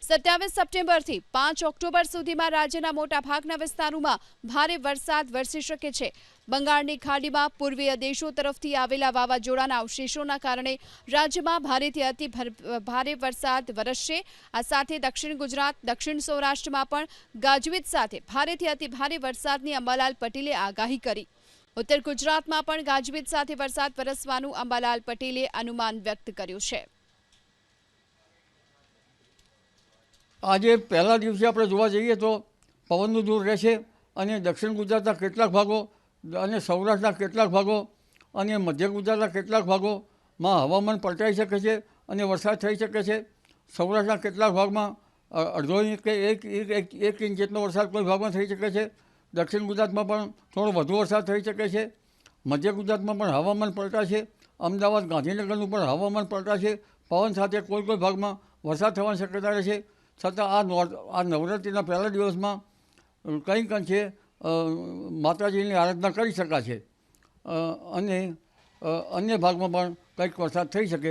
27 સપ્ટેમ્બરથી 5 ઓક્ટોબર સુધીમાં રાજ્યના મોટાભાગના વિસ્તારોમાં ભારે વરસાદ વરસી શકે છે. બંગાળની ખાડીમાં પૂર્વીય દેશો તરફથી આવેલા વાવાઝોડાના અવશેષોના કારણે રાજ્યમાં ભારેથી અતિ ભારે વરસાદ વરસશે. આ સાથે દક્ષિણ ગુજરાત, દક્ષિણ સૌરાષ્ટ્રમાં પણ ગાજવીજ સાથે ભારેથી અતિ ભારે વરસાદની અંબાલાલ પટેલે આગાહી કરી. ઉત્તર ગુજરાતમાં પણ ગાજવીજ સાથે વરસાદ વરસવાનું અંબાલાલ પટેલે અનુમાન વ્યક્ત કર્યું છે. આજે પહેલા દિવસે આપણે જોવા જઈએ તો પવનનું જોર રહેશે અને દક્ષિણ ગુજરાતના કેટલાક ભાગો અને સૌરાષ્ટ્રના કેટલાક ભાગો અને મધ્ય ગુજરાતના કેટલાક ભાગોમાં હવામાન પલટાઈ શકે છે અને વરસાદ થઈ શકે છે. સૌરાષ્ટ્રના કેટલાક ભાગમાં અડધો ઇંચ કે એક ઇંચ જેટલો વરસાદ કોઈ ભાગમાં થઈ શકે છે. દક્ષિણ ગુજરાતમાં પણ થોડો વધુ વરસાદ થઈ શકે છે. મધ્ય ગુજરાતમાં પણ હવામાન પલટાશે. અમદાવાદ, ગાંધીનગરનું પણ હવામાન પલટાશે. પવન સાથે કોઈ ભાગમાં વરસાદ થવાની શક્યતા રહેશે. છતાં આ નવરાત્રિના પહેલા દિવસમાં કંઈક અંશે માતાજીની આરાધના કરી શકાશે અને અન્ય ભાગમાં પણ કંઈક વરસાદ થઈ શકે